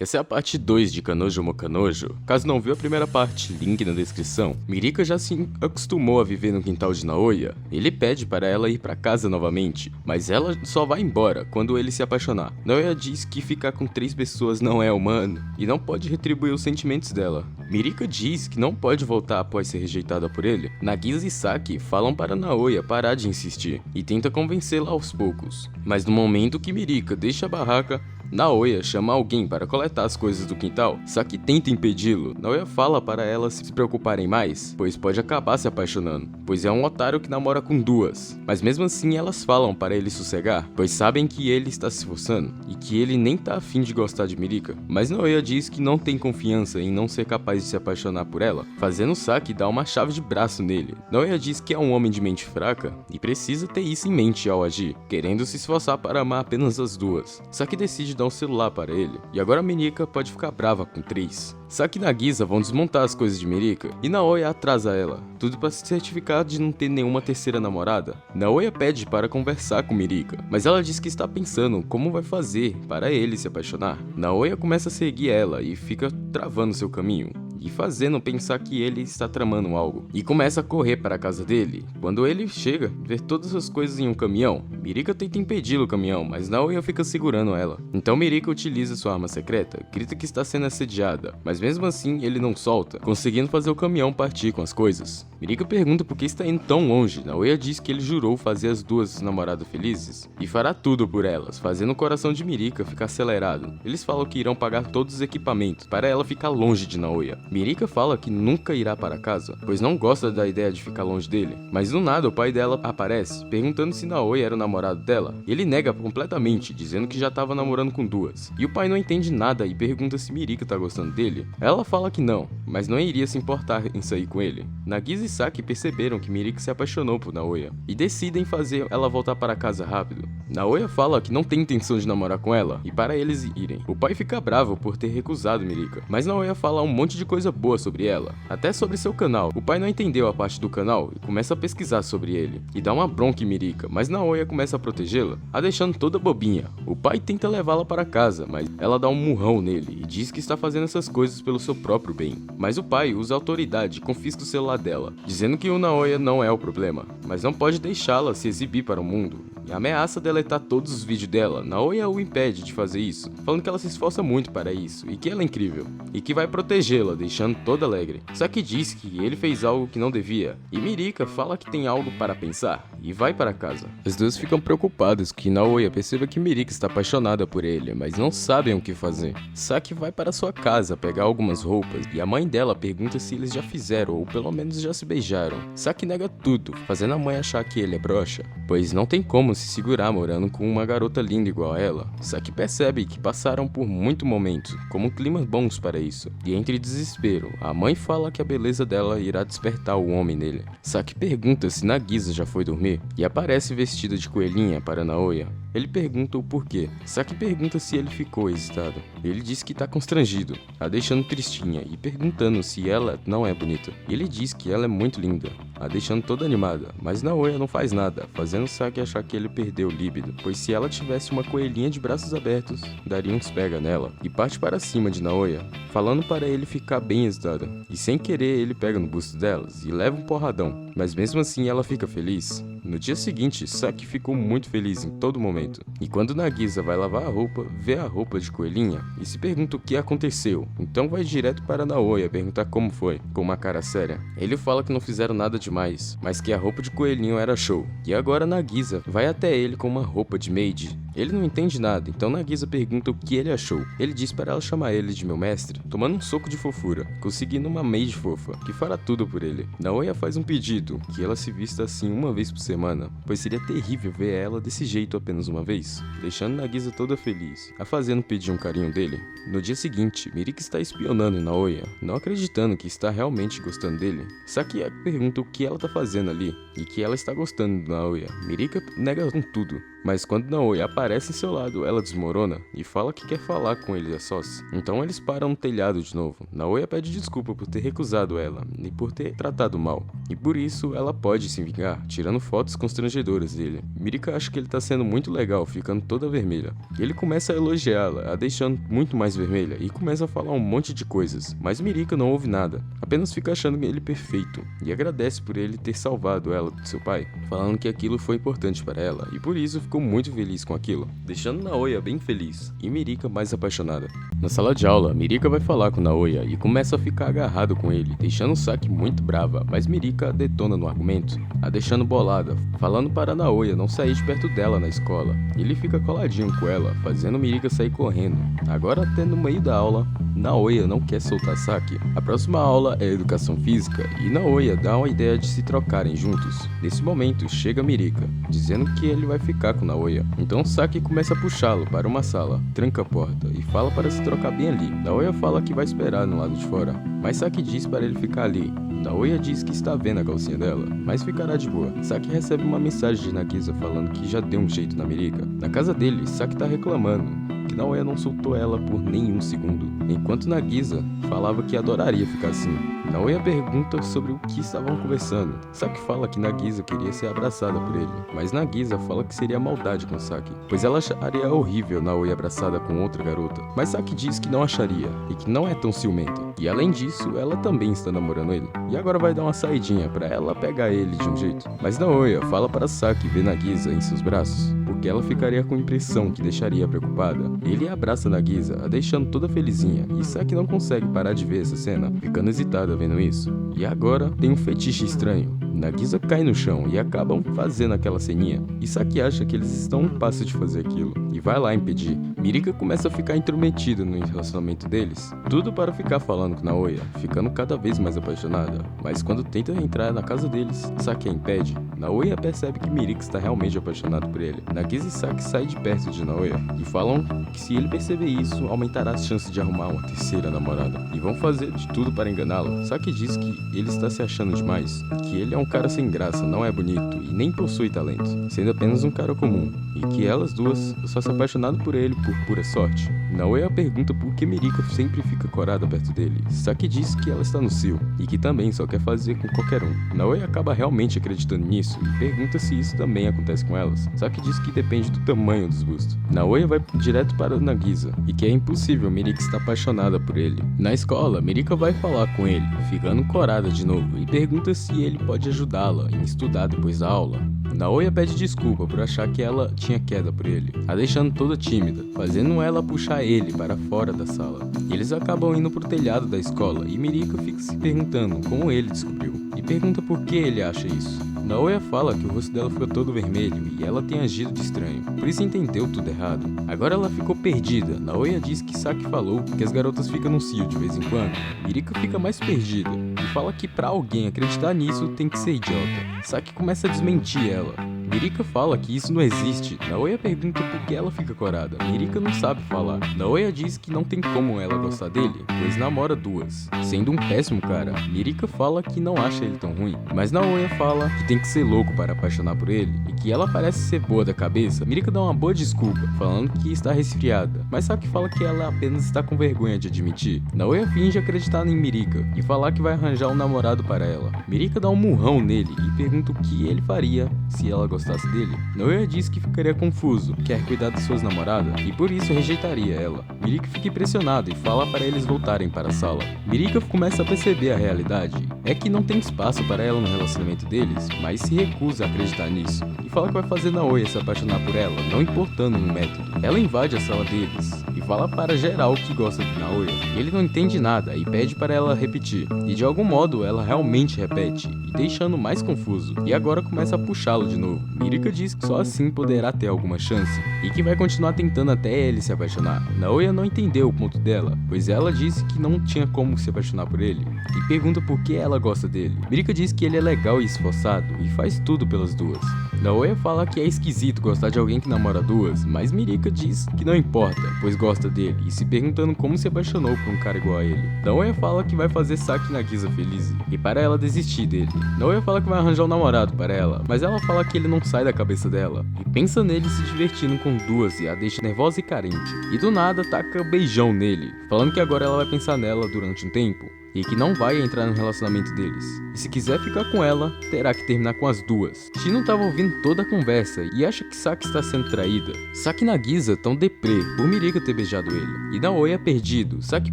Essa é a parte 2 de Kanojo mo Kanojo. Caso não viu a primeira parte, link na descrição. Mirika já se acostumou a viver no quintal de Naoya. Ele pede para ela ir para casa novamente, mas ela só vai embora quando ele se apaixonar. Naoya diz que ficar com 3 pessoas não é humano e não pode retribuir os sentimentos dela. Mirika diz que não pode voltar após ser rejeitada por ele. Nagisa e Saki falam para Naoya parar de insistir e tenta convencê-la aos poucos. Mas no momento que Mirika deixa a barraca, Naoya chama alguém para coletar as coisas do quintal, Saki tenta impedi-lo. Naoya fala para elas se preocuparem mais, pois pode acabar se apaixonando, pois é um otário que namora com 2. Mas mesmo assim elas falam para ele sossegar, pois sabem que ele está se esforçando e que ele nem tá afim de gostar de Mirika. Mas Naoya diz que não tem confiança em não ser capaz de se apaixonar por ela, fazendo Saki dar uma chave de braço nele. Naoya diz que é um homem de mente fraca e precisa ter isso em mente ao agir, querendo se esforçar para amar apenas as 2. Saki decide dar um celular para ele, e agora Mirika pode ficar brava com 3. Saki e Nagisa vão desmontar as coisas de Mirika, e Naoya atrasa ela, tudo para se certificar de não ter nenhuma terceira namorada. Naoya pede para conversar com Mirika, mas ela diz que está pensando como vai fazer para ele se apaixonar. Naoya começa a seguir ela e fica travando seu caminho e fazendo pensar que ele está tramando algo, e começa a correr para a casa dele. Quando ele chega, vê todas as coisas em um caminhão. Mirika tenta impedir o caminhão, mas Naoya fica segurando ela. Então Mirika utiliza sua arma secreta, grita que está sendo assediada, mas mesmo assim ele não solta, conseguindo fazer o caminhão partir com as coisas. Mirika pergunta por que está indo tão longe. Naoya diz que ele jurou fazer as 2 namoradas felizes e fará tudo por elas, fazendo o coração de Mirika ficar acelerado. Eles falam que irão pagar todos os equipamentos para ela ficar longe de Naoya. Mirika fala que nunca irá para casa, pois não gosta da ideia de ficar longe dele. Mas do nada o pai dela aparece, perguntando se Naoya era o namorado dela. Ele nega completamente, dizendo que já estava namorando com 2. E o pai não entende nada e pergunta se Mirika tá gostando dele. Ela fala que não, mas não iria se importar em sair com ele. Nagisa e Saki perceberam que Mirika se apaixonou por Naoya e decidem fazer ela voltar para casa rápido. Naoya fala que não tem intenção de namorar com ela e para eles irem. O pai fica bravo por ter recusado Mirika, mas Naoya fala um monte de coisa boa sobre ela, até sobre seu canal. O pai não entendeu a parte do canal e começa a pesquisar sobre ele e dá uma bronca em Mirika, mas Naoya começa a protegê-la, a deixando toda bobinha. O pai tenta levá-la para casa, mas ela dá um murrão nele e diz que está fazendo essas coisas pelo seu próprio bem. Mas o pai usa autoridade e confisca o celular dela, dizendo que o Naoya não é o problema, mas não pode deixá-la se exibir para o mundo, e ameaça deletar todos os vídeos dela. Naoya o impede de fazer isso, falando que ela se esforça muito para isso e que ela é incrível e que vai protegê-la, deixando toda alegre. Saki diz que ele fez algo que não devia, e Mirika fala que tem algo para pensar e vai para casa. As 2 ficam preocupadas que Naoya perceba que Mirika está apaixonada por ele, mas não sabem o que fazer. Saki vai para sua casa pegar algumas roupas e a mãe dela pergunta se eles já fizeram ou pelo menos já se beijaram. Saki nega tudo, fazendo a mãe achar que ele é broxa, pois não tem como se segurar morando com uma garota linda igual a ela. Saki percebe que passaram por muitos momentos, como climas bons para isso, e entre desespero, a mãe fala que a beleza dela irá despertar o homem nele. Saki pergunta se Nagisa já foi dormir e aparece vestida de coelhinha para Naoya. Ele pergunta o porquê. Saki pergunta se ele ficou excitado. Ele diz que tá constrangido, a deixando tristinha e perguntando se ela não é bonita. Ele diz que ela é muito linda, a deixando toda animada, mas Naoya não faz nada, fazendo Saki achar que ele perdeu o líbido, pois se ela tivesse uma coelhinha de braços abertos, daria uns pega nela, e parte para cima de Naoya, falando para ele ficar bem excitada. E sem querer ele pega no busto delas e leva um porradão, mas mesmo assim ela fica feliz. No dia seguinte, Saki ficou muito feliz em todo momento, e quando Nagisa vai lavar a roupa, vê a roupa de coelhinha e se pergunta o que aconteceu, então vai direto para Naoya perguntar como foi, com uma cara séria. Ele fala que não fizeram nada demais, mas que a roupa de coelhinho era show, e agora Nagisa vai até ele com uma roupa de maid. Ele não entende nada, então Nagisa pergunta o que ele achou. Ele diz para ela chamar ele de meu mestre, tomando um soco de fofura, conseguindo uma maid fofa, que fará tudo por ele. Naoya faz um pedido, que ela se vista assim uma vez por semana, pois seria terrível ver ela desse jeito apenas uma vez, deixando Nagisa toda feliz, a fazendo pedir um carinho dele. No dia seguinte, Mirika está espionando Naoya, não acreditando que está realmente gostando dele. Saki pergunta o que ela está fazendo ali, e que ela está gostando de Naoya. Mirika nega com tudo, Mas quando Naoya aparece em seu lado, ela desmorona e fala que quer falar com ele a sós. Então eles param no telhado de novo. Naoya pede desculpa por ter recusado ela e por ter tratado mal. E por isso ela pode se vingar, tirando fotos constrangedoras dele. Mirika acha que ele tá sendo muito legal, ficando toda vermelha. E ele começa a elogiá-la, a deixando muito mais vermelha e começa a falar um monte de coisas. Mas Mirika não ouve nada, apenas fica achando ele perfeito e agradece por ele ter salvado ela do seu pai, falando que aquilo foi importante para ela e por isso ficou muito feliz com aquilo, deixando Naoya bem feliz e Mirika mais apaixonada. Na sala de aula, Mirika vai falar com Naoya e começa a ficar agarrado com ele, deixando Saki muito brava, mas Mirika a detona no argumento, a deixando bolada, falando para Naoya não sair de perto dela na escola. Ele fica coladinho com ela, fazendo Mirika sair correndo. Agora até no meio da aula, Naoya não quer soltar Saki. A próxima aula é Educação Física e Naoya dá uma ideia de se trocarem juntos. Nesse momento, chega Mirika, dizendo que ele vai ficar com Naoya. Então Saki começa a puxá-lo para uma sala, tranca a porta e fala para se trocar bem ali. Naoya fala que vai esperar no lado de fora, mas Saki diz para ele ficar ali. Naoya diz que está vendo a calcinha dela, mas ficará de boa. Saki recebe uma mensagem de Nagisa falando que já deu um jeito na Mirika. Na casa dele, Saki tá reclamando que Naoya não soltou ela por nenhum segundo, enquanto Nagisa falava que adoraria ficar assim. Naoya pergunta sobre o que estavam conversando. Saki fala que Nagisa queria ser abraçada por ele, mas Nagisa fala que seria maldade com Saki, pois ela acharia horrível Naoya abraçada com outra garota. Mas Saki diz que não acharia e que não é tão ciumenta. E além disso, ela também está namorando ele. E agora vai dar uma saidinha pra ela pegar ele de um jeito. Mas Naoya fala para Saki ver Nagisa em seus braços, porque ela ficaria com impressão que deixaria preocupada. Ele abraça Nagisa, a deixando toda felizinha, e Saki não consegue parar de ver essa cena, ficando hesitada vendo isso. E agora tem um fetiche estranho. Nagisa cai no chão e acabam fazendo aquela ceninha, e Saki acha que eles estão um passo de fazer aquilo, e vai lá impedir. Mirika começa a ficar intrometida no relacionamento deles, tudo para ficar falando com Naoya, ficando cada vez mais apaixonada, mas quando tenta entrar na casa deles, Saki a impede. Naoya percebe que Mirika está realmente apaixonado por ele. Nagisa e Saki saem de perto de Naoya, e falam que se ele perceber isso, aumentará as chances de arrumar uma terceira namorada, e vão fazer de tudo para enganá-lo. Saki diz que ele está se achando demais, que ele é um cara sem graça, não é bonito e nem possui talento, sendo apenas um cara comum, e que elas duas só se apaixonaram por ele por pura sorte. Naoya pergunta por que Mirika sempre fica corada perto dele. Saki diz que ela está no cio e que também só quer fazer com qualquer um. Naoya acaba realmente acreditando nisso e pergunta se isso também acontece com elas. Saki diz que depende do tamanho dos bustos. Naoya vai direto para Nagisa e que é impossível Mirika estar apaixonada por ele. Na escola, Mirika vai falar com ele, ficando corada de novo, e pergunta se ele pode ajudá-la em estudar depois da aula. Naoya pede desculpa por achar que ela tinha queda por ele, a deixando toda tímida, fazendo ela puxar ele para fora da sala. E eles acabam indo pro telhado da escola e Mirika fica se perguntando como ele descobriu, e pergunta por que ele acha isso. Naoya fala que o rosto dela ficou todo vermelho e ela tem agido de estranho, por isso entendeu tudo errado. Agora ela ficou perdida. Naoya diz que Saki falou que as garotas ficam no cio de vez em quando. Mirika fica mais perdida e fala que pra alguém acreditar nisso tem que ser idiota. Saki começa a desmentir ela. Mirika fala que isso não existe. Naoya pergunta por que ela fica corada. Mirika não sabe falar. Naoya diz que não tem como ela gostar dele, pois namora duas, sendo um péssimo cara. Mirika fala que não acha ele tão ruim, mas Naoya fala que tem que ser louco para apaixonar por ele e que ela parece ser boa da cabeça. Mirika dá uma boa desculpa, falando que está resfriada, mas Saki fala que ela apenas está com vergonha de admitir. Naoya finge acreditar em Mirika e falar que vai arranjar um namorado para ela. Mirika dá um murrão nele e pergunta o que ele faria se ela gostasse dele. Naoya diz que ficaria confuso, quer cuidar de suas namoradas e por isso rejeitaria ela. Mirika fica impressionado e fala para eles voltarem para a sala. Mirika começa a perceber a realidade, é que não tem espaço para ela no relacionamento deles, mas se recusa a acreditar nisso e fala que vai fazer Naoya se apaixonar por ela, não importando no método. Ela invade a sala deles e fala para geral que gosta de Naoya. Ele não entende nada e pede para ela repetir, e de algum modo ela realmente repete, e deixando mais confuso, e agora começa a puxá-lo de novo. Mirika diz que só assim poderá ter alguma chance, e que vai continuar tentando até ele se apaixonar. Naoya não entendeu o ponto dela, pois ela disse que não tinha como se apaixonar por ele, e pergunta por que ela gosta dele. Mirika diz que ele é legal e esforçado, e faz tudo pelas duas. Naoya fala que é esquisito gostar de alguém que namora duas, mas Mirika diz que não importa, pois gosta gosta dele e se perguntando como se apaixonou por um cara igual a ele. Naoya fala que vai fazer Saki e Nagisa felizes e para ela desistir dele. Naoya fala que vai arranjar um namorado para ela, mas ela fala que ele não sai da cabeça dela e pensa nele se divertindo com duas e a deixa nervosa e carente. E do nada taca beijão nele, falando que agora ela vai pensar nela durante um tempo e que não vai entrar no relacionamento deles. E se quiser ficar com ela, terá que terminar com as duas. Shino tava ouvindo toda a conversa e acha que Saki está sendo traída. Saki e Nagisa tão deprê por Mirika ter beijado ele. E Naoya perdido. Saki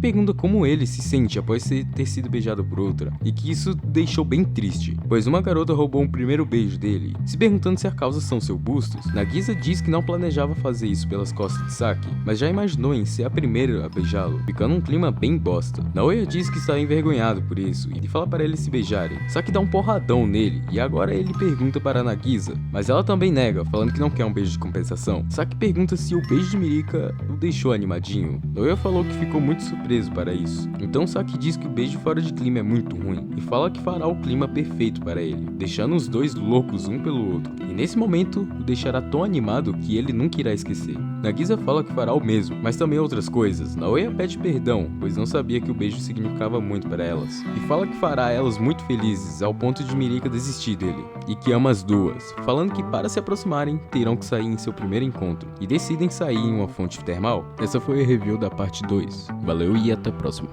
pergunta como ele se sente após ter sido beijado por outra, e que isso deixou bem triste, pois uma garota roubou um primeiro beijo dele. Se perguntando se a causa são seus bustos, Nagisa diz que não planejava fazer isso pelas costas de Saki, mas já imaginou em ser a primeira a beijá-lo, ficando um clima bem bosta. Naoya diz que está envergonhado por isso e fala para eles se beijarem. Saki dá um porradão nele e agora ele pergunta para Nagisa, mas ela também nega, falando que não quer um beijo de compensação. Saki pergunta se o beijo de Mirika o deixou animadinho. Naoya falou que ficou muito surpreso para isso. Então Saki diz que o beijo fora de clima é muito ruim e fala que fará o clima perfeito para ele, deixando os dois loucos um pelo outro. E nesse momento o deixará tão animado que ele nunca irá esquecer. Nagisa fala que fará o mesmo, mas também outras coisas. Naoya pede perdão, pois não sabia que o beijo significava muito para elas, e fala que fará elas muito felizes ao ponto de Mirika desistir dele, e que ama as duas, falando que para se aproximarem terão que sair em seu primeiro encontro, e decidem sair em uma fonte termal. Essa foi a review da parte 2. Valeu e até a próxima.